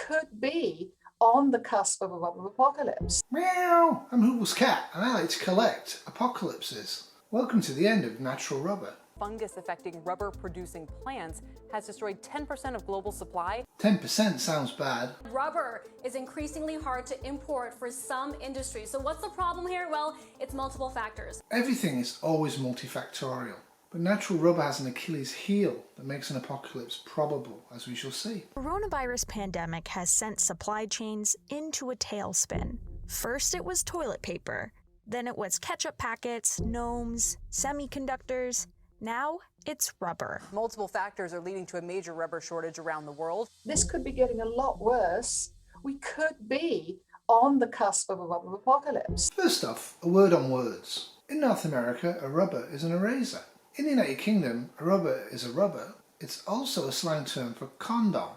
could be on the cusp of a rubber apocalypse. Meow! I'm Huples Cat, and I like to collect apocalypses. Welcome to the end of natural rubber. Fungus affecting rubber-producing plants has destroyed 10% of global supply. 10% sounds bad. Rubber is increasingly hard to import for some industries. So what's the problem here? Well, it's multiple factors. Everything is always multifactorial, but natural rubber has an Achilles heel that makes an apocalypse probable, as we shall see. Coronavirus pandemic has sent supply chains into a tailspin. First it was toilet paper, then it was ketchup packets, gnomes, semiconductors. Now it's rubber. Multiple factors are leading to a major rubber shortage around the world. This could be getting a lot worse. We could be on the cusp of a rubber apocalypse. First off, a word on words. In North America, a rubber is an eraser. In the United Kingdom, a rubber is a rubber. It's also a slang term for condom,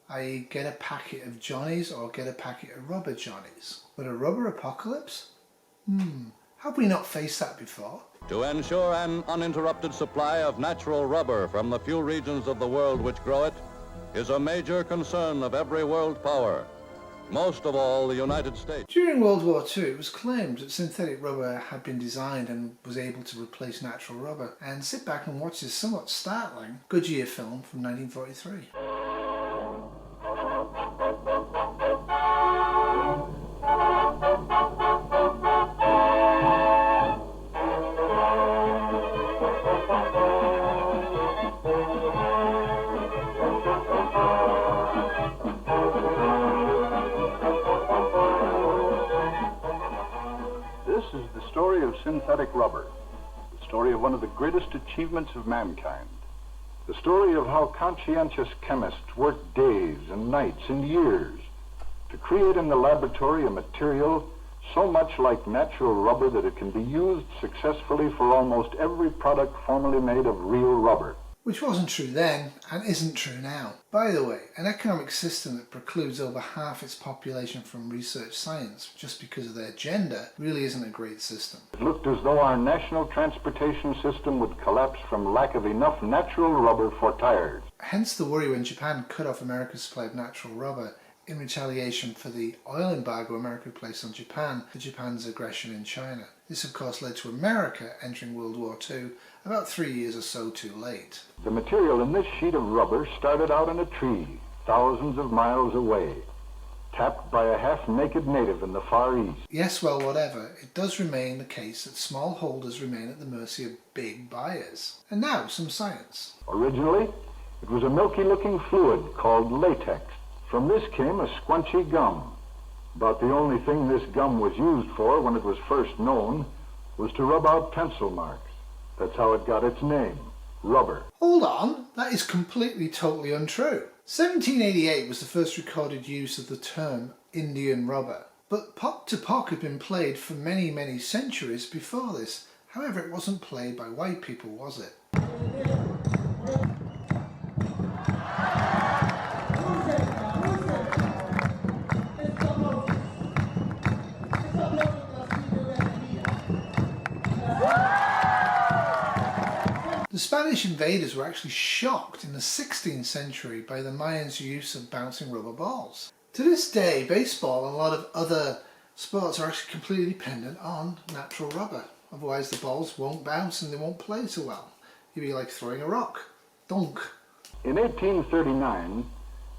i.e. get a packet of Johnnies or get a packet of rubber Johnnies. But a rubber apocalypse? Have we not faced that before? To ensure an uninterrupted supply of natural rubber from the few regions of the world which grow it is a major concern of every world power, most of all the United States. During World War II, it was claimed that synthetic rubber had been designed and was able to replace natural rubber. And sit back and watch this somewhat startling Goodyear film from 1943. This is the story of synthetic rubber, the story of one of the greatest achievements of mankind, the story of how conscientious chemists worked days and nights and years to create in the laboratory a material so much like natural rubber that it can be used successfully for almost every product formerly made of real rubber. Which wasn't true then and isn't true now. By the way, an economic system that precludes over half its population from research science just because of their gender really isn't a great system. It looked as though our national transportation system would collapse from lack of enough natural rubber for tires. Hence the worry when Japan cut off America's supply of natural rubber in retaliation for the oil embargo America placed on Japan for Japan's aggression in China. This of course led to America entering World War II about 3 years or so too late. The material in this sheet of rubber started out in a tree, thousands of miles away, tapped by a half-naked native in the Far East. Yes, well, whatever, it does remain the case that small holders remain at the mercy of big buyers. And now, some science. Originally, it was a milky-looking fluid called latex. From this came a squunchy gum. About the only thing this gum was used for when it was first known was to rub out pencil marks. That's how it got its name, rubber. Hold on, that is completely totally untrue. 1788 was the first recorded use of the term Indian rubber, but pock to pock had been played for many centuries before this. However, it wasn't played by white people, was it? The Spanish invaders were actually shocked in the 16th century by the Mayans' use of bouncing rubber balls. To this day, baseball and a lot of other sports are actually completely dependent on natural rubber. Otherwise the balls won't bounce and they won't play so well. You'd be like throwing a rock. Dunk. In 1839,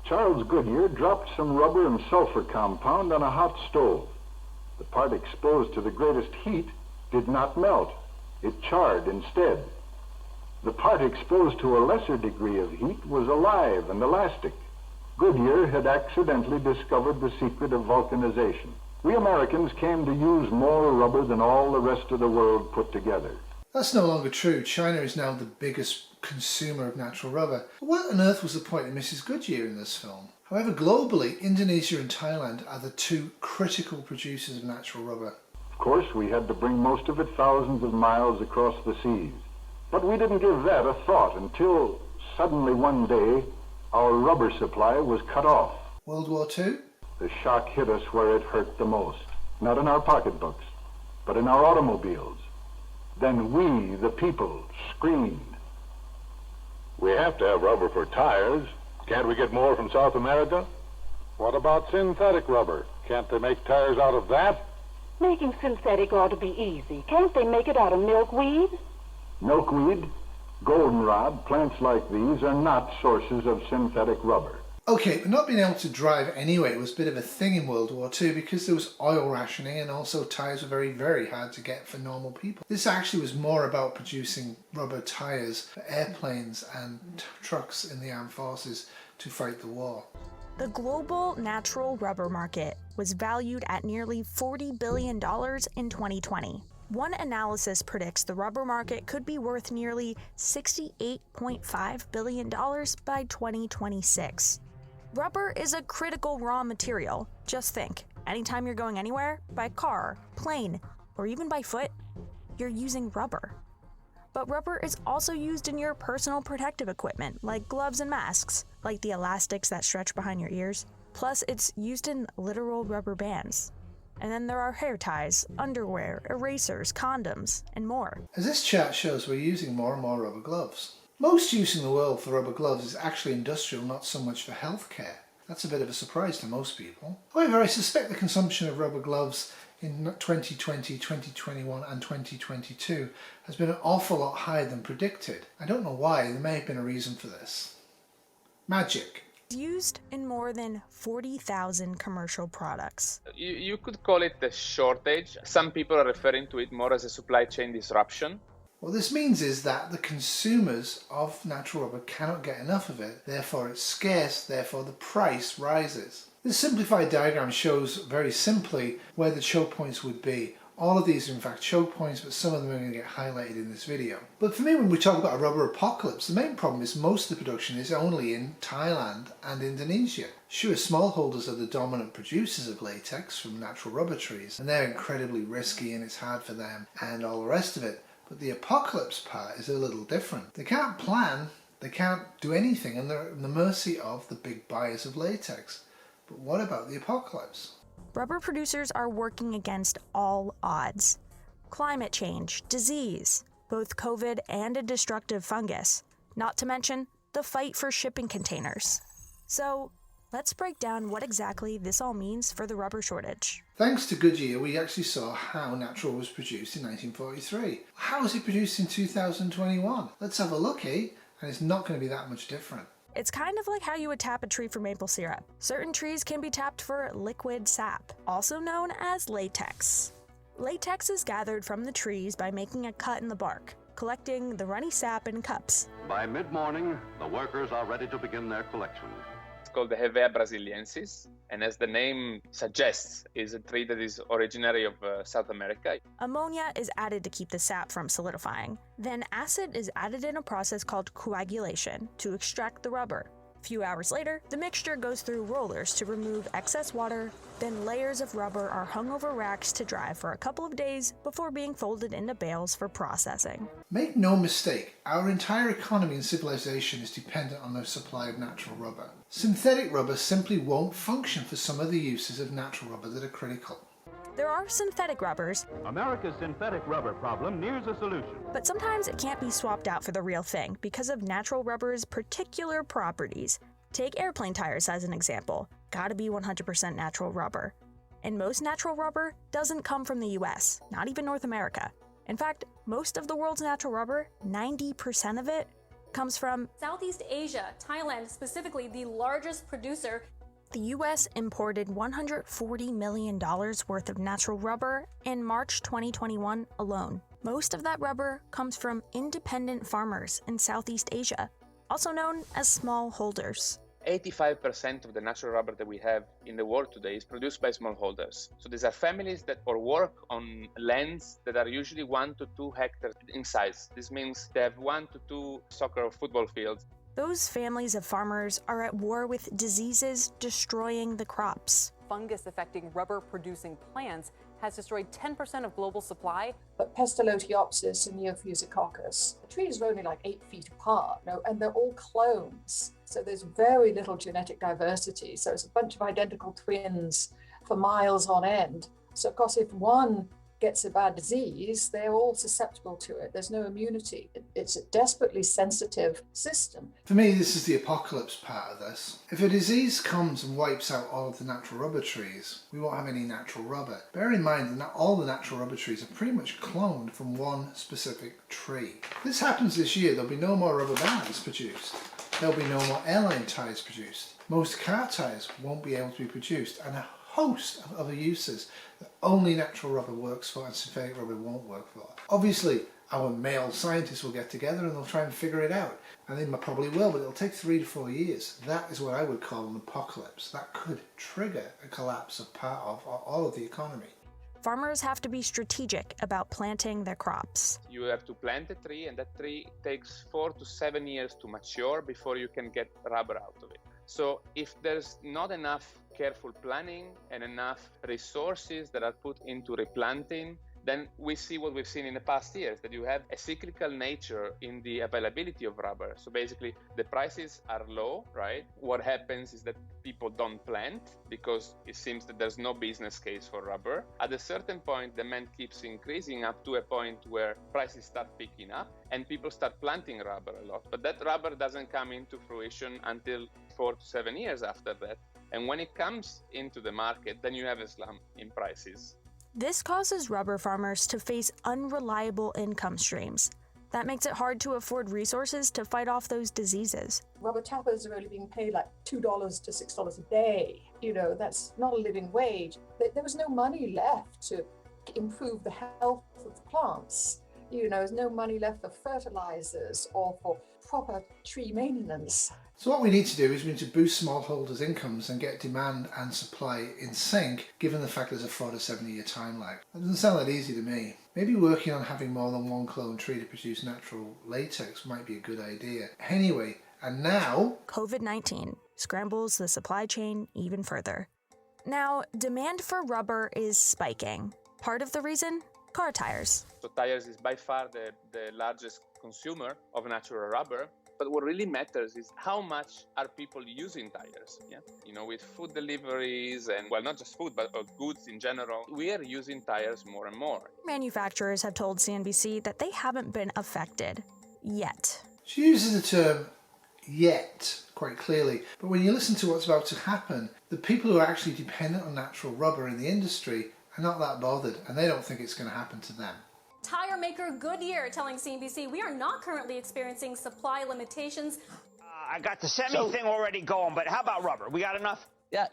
Charles Goodyear dropped some rubber and sulfur compound on a hot stove. The part exposed to the greatest heat did not melt. It charred instead. The part exposed to a lesser degree of heat was alive and elastic. Goodyear had accidentally discovered the secret of vulcanization. We Americans came to use more rubber than all the rest of the world put together. That's no longer true. China is now the biggest consumer of natural rubber. But what on earth was the point of Mrs. Goodyear in this film? However, globally, Indonesia and Thailand are the two critical producers of natural rubber. Of course, we had to bring most of it thousands of miles across the seas. But we didn't give that a thought until suddenly one day our rubber supply was cut off. World War II? The shock hit us where it hurt the most. Not in our pocketbooks, but in our automobiles. Then we, the people, screamed. We have to have rubber for tires. Can't we get more from South America? What about synthetic rubber? Can't they make tires out of that? Making synthetic ought to be easy. Can't they make it out of milkweed? Milkweed, goldenrod, plants like these are not sources of synthetic rubber. Okay, but not being able to drive anyway was a bit of a thing in World War II because there was oil rationing and also tyres were very, very hard to get for normal people. This actually was more about producing rubber tyres for airplanes and trucks in the armed forces to fight the war. The global natural rubber market was valued at nearly $40 billion in 2020. One analysis predicts the rubber market could be worth nearly $68.5 billion by 2026. Rubber is a critical raw material. Just think, anytime you're going anywhere, by car, plane, or even by foot, you're using rubber. But rubber is also used in your personal protective equipment, like gloves and masks, like the elastics that stretch behind your ears. Plus, it's used in literal rubber bands. And then there are hair ties, underwear, erasers, condoms, and more. As this chart shows, we're using more and more rubber gloves. Most use in the world for rubber gloves is actually industrial, not so much for healthcare. That's a bit of a surprise to most people. However, I suspect the consumption of rubber gloves in 2020, 2021 and 2022 has been an awful lot higher than predicted. I don't know why, there may have been a reason for this. Magic. Used in more than 40,000 commercial products. You could call it a shortage. Some people are referring to it more as a supply chain disruption. What this means is that the consumers of natural rubber cannot get enough of it, therefore it's scarce, therefore the price rises. This simplified diagram shows very simply where the choke points would be. All of these are in fact choke points, but some of them are going to get highlighted in this video. But for me, when we talk about a rubber apocalypse, the main problem is most of the production is only in Thailand and Indonesia. Sure, smallholders are the dominant producers of latex from natural rubber trees, and they're incredibly risky and it's hard for them and all the rest of it. But the apocalypse part is a little different. They can't plan, they can't do anything, and they're at the mercy of the big buyers of latex. But what about the apocalypse? Rubber producers are working against all odds. Climate change, disease, both COVID and a destructive fungus, not to mention the fight for shipping containers. So, let's break down what exactly this all means for the rubber shortage. Thanks to Goodyear, we actually saw how natural was produced in 1943. How is it produced in 2021? Let's have a look, eh? And it's not going to be that much different. It's kind of like how you would tap a tree for maple syrup. Certain trees can be tapped for liquid sap, also known as latex. Latex is gathered from the trees by making a cut in the bark, collecting the runny sap in cups. By mid-morning, the workers are ready to begin their collection. It's called the Hevea brasiliensis, and as the name suggests, is a tree that is originary of South America. Ammonia is added to keep the sap from solidifying. Then acid is added in a process called coagulation to extract the rubber. A few hours later, the mixture goes through rollers to remove excess water, then layers of rubber are hung over racks to dry for a couple of days before being folded into bales for processing. Make no mistake, our entire economy and civilization is dependent on the supply of natural rubber. Synthetic rubber simply won't function for some of the uses of natural rubber that are critical. There are synthetic rubbers, America's synthetic rubber problem nears a solution. but sometimes it can't be swapped out for the real thing because of natural rubber's particular properties. Take airplane tires as an example. Gotta be 100% natural rubber. And most natural rubber doesn't come from the US, not even North America. In fact, most of the world's natural rubber, 90% of it, comes from Southeast Asia, Thailand specifically, the largest producer. the US imported $140 million worth of natural rubber in March 2021 alone. Most of that rubber comes from independent farmers in Southeast Asia, also known as smallholders. 85% of the natural rubber that we have in the world today is produced by smallholders. So these are families that work on lands that are usually 1 to 2 hectares in size. This means they have 1 to 2 soccer or football fields. Those families of farmers are at war with diseases destroying the crops. Fungus affecting rubber-producing plants has destroyed 10% of global supply. But Pestaloteuopsis and Neophysococcus, the trees are only like 8 feet apart, and they're all clones. So there's very little genetic diversity. So it's a bunch of identical twins for miles on end. So of course, if one gets a bad disease, they're all susceptible to it. There's no immunity. It's a desperately sensitive system. For me, this is the apocalypse part of this. If a disease comes and wipes out all of the natural rubber trees, we won't have any natural rubber. Bear in mind that not all the natural rubber trees are pretty much cloned from one specific tree. If this happens this year, there'll be no more rubber bands produced. There'll be no more airline tyres produced. Most car tyres won't be able to be produced, and a host of other uses that only natural rubber works for and synthetic rubber won't work for. Obviously, our male scientists will get together and they'll try and figure it out. And they probably will, but it'll take 3 to 4 years. That is what I would call an apocalypse. That could trigger a collapse of part of all of the economy. Farmers have to be strategic about planting their crops. You have to plant a tree, and that tree takes 4 to 7 years to mature before you can get rubber out of it. So if there's not enough careful planning and enough resources that are put into replanting, then we see what we've seen in the past years, that you have a cyclical nature in the availability of rubber. So basically, the prices are low, right? What happens is that people don't plant because it seems that there's no business case for rubber. At a certain point, demand keeps increasing up to a point where prices start picking up and people start planting rubber a lot. But that rubber doesn't come into fruition until 4 to 7 years after that. And when it comes into the market, then you have a slump in prices. This causes rubber farmers to face unreliable income streams. That makes it hard to afford resources to fight off those diseases. Rubber tappers are only being paid like $2 to $6 a day. That's not a living wage. There was no money left to improve the health of the plants. There's no money left for fertilizers or for proper tree maintenance. So what we need to do is we need to boost smallholders' incomes and get demand and supply in sync, given the fact there's a 4 to 7 year time lag. That doesn't sound that easy to me. Maybe working on having more than one clone tree to produce natural latex might be a good idea. Anyway, and now... COVID-19 scrambles the supply chain even further. Now, demand for rubber is spiking. Part of the reason? Car tires. So tires is by far the largest consumer of natural rubber. But what really matters is how much are people using tires, with food deliveries and, well, not just food, but goods in general, we are using tires more and more. Manufacturers have told CNBC that they haven't been affected yet. She uses the term yet quite clearly, but when you listen to what's about to happen, the people who are actually dependent on natural rubber in the industry are not that bothered, and they don't think it's going to happen to them. Tire maker Goodyear telling CNBC, we are not currently experiencing supply limitations. I got the semi thing already going, but how about rubber? We got enough? Yeah,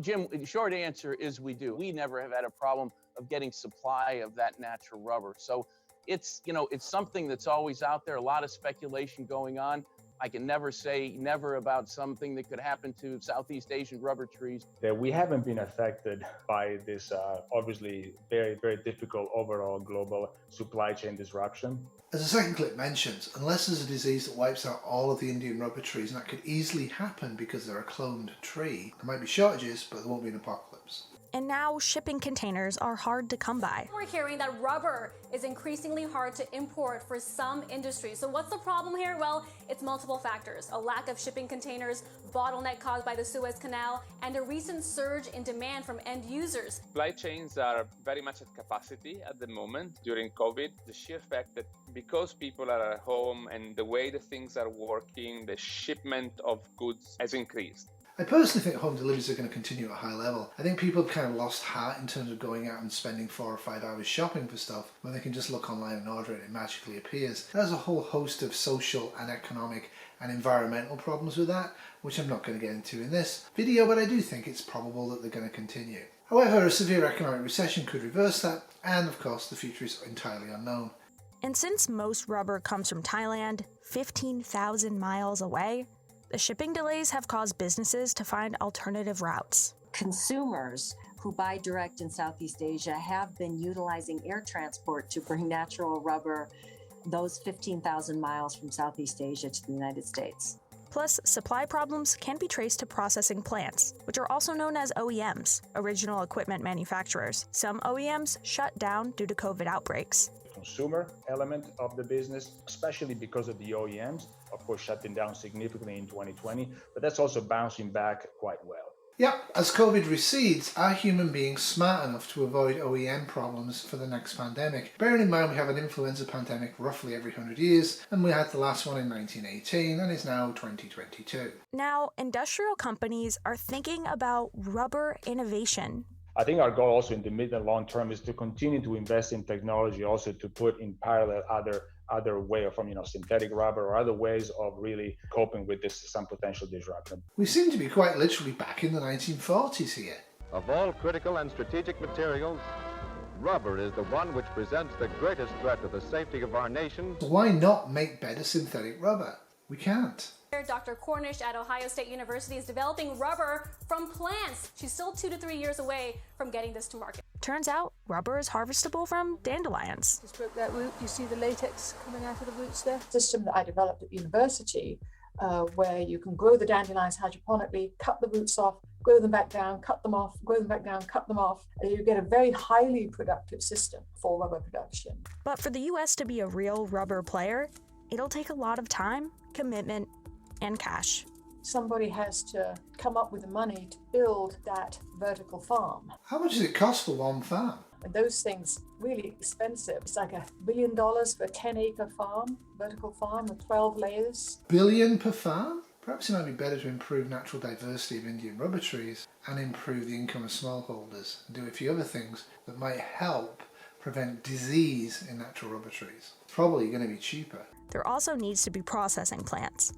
Jim, the short answer is we do. We never have had a problem of getting supply of that natural rubber. So it's something that's always out there, a lot of speculation going on. I can never say never about something that could happen to Southeast Asian rubber trees. That we haven't been affected by this obviously very, very difficult overall global supply chain disruption. As the second clip mentions, unless there's a disease that wipes out all of the Indian rubber trees, and that could easily happen because they're a cloned tree, there might be shortages, but there won't be an apocalypse. And now shipping containers are hard to come by. We're hearing that rubber is increasingly hard to import for some industries. So what's the problem here? Well, it's multiple factors. A lack of shipping containers, bottleneck caused by the Suez Canal, and a recent surge in demand from end users. Supply chains are very much at capacity at the moment during COVID. The sheer fact that because people are at home and the way the things are working, the shipment of goods has increased. I personally think home deliveries are going to continue at a high level. I think people have kind of lost heart in terms of going out and spending 4 or 5 hours shopping for stuff when they can just look online and order it and it magically appears. There's a whole host of social and economic and environmental problems with that, which I'm not going to get into in this video, but I do think it's probable that they're going to continue. However, a severe economic recession could reverse that, and of course the future is entirely unknown. And since most rubber comes from Thailand, 15,000 miles away, the shipping delays have caused businesses to find alternative routes. Consumers who buy direct in Southeast Asia have been utilizing air transport to bring natural rubber those 15,000 miles from Southeast Asia to the United States. Plus, supply problems can be traced to processing plants, which are also known as OEMs, original equipment manufacturers. Some OEMs shut down due to COVID outbreaks. Consumer element of the business, especially because of the OEMs, of course, shutting down significantly in 2020, but that's also bouncing back quite well. Yep, as COVID recedes, are human beings smart enough to avoid OEM problems for the next pandemic? Bearing in mind we have an influenza pandemic roughly every 100 years, and we had the last one in 1918, and it's now 2022. Now, industrial companies are thinking about rubber innovation. I think our goal also in the mid and long term is to continue to invest in technology, also to put in parallel other way of synthetic rubber or other ways of really coping with some potential disruption. We seem to be quite literally back in the 1940s here. Of all critical and strategic materials, rubber is the one which presents the greatest threat to the safety of our nation. So why not make better synthetic rubber? We can't. Dr. Cornish at Ohio State University is developing rubber from plants. She's still 2 to 3 years away from getting this to market. Turns out rubber is harvestable from dandelions. Just broke that root. You see the latex coming out of the roots there? System that I developed at university, where you can grow the dandelions hydroponically, cut the roots off, grow them back down, cut them off, grow them back down, cut them off. And you get a very highly productive system for rubber production. But for the US to be a real rubber player, it'll take a lot of time, commitment, and cash. Somebody has to come up with the money to build that vertical farm. How much does it cost for one farm? And those things really expensive. It's like $1 billion for a 10-acre farm, vertical farm with 12 layers. Billion per farm? Perhaps it might be better to improve natural diversity of Indian rubber trees and improve the income of smallholders and do a few other things that might help prevent disease in natural rubber trees. Probably going to be cheaper. There also needs to be processing plants.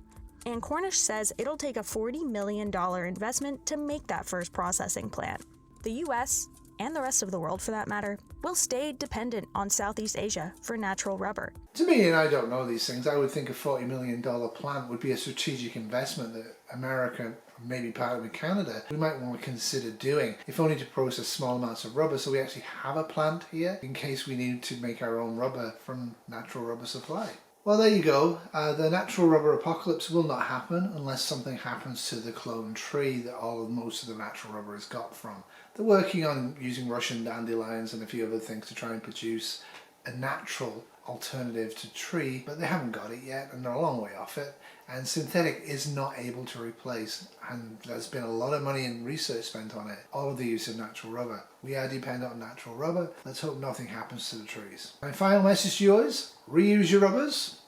And Cornish says it'll take a $40 million investment to make that first processing plant. The US, and the rest of the world for that matter, will stay dependent on Southeast Asia for natural rubber. To me, and I don't know these things, I would think a $40 million plant would be a strategic investment that America, maybe part of Canada, we might want to consider doing, if only to process small amounts of rubber so we actually have a plant here in case we need to make our own rubber from natural rubber supply. Well, there you go. The natural rubber apocalypse will not happen unless something happens to the clone tree that most of the natural rubber is got from. They're working on using Russian dandelions and a few other things to try and produce a natural alternative to tree, but they haven't got it yet and they're a long way off it. And synthetic is not able to replace, and there's been a lot of money and research spent on it, all of the use of natural rubber. We are dependent on natural rubber. Let's hope nothing happens to the trees. My final message to you is, reuse your rubbers.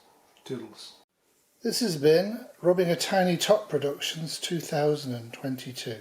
Toodles. This has been Rubbing a Tiny Top Productions 2022.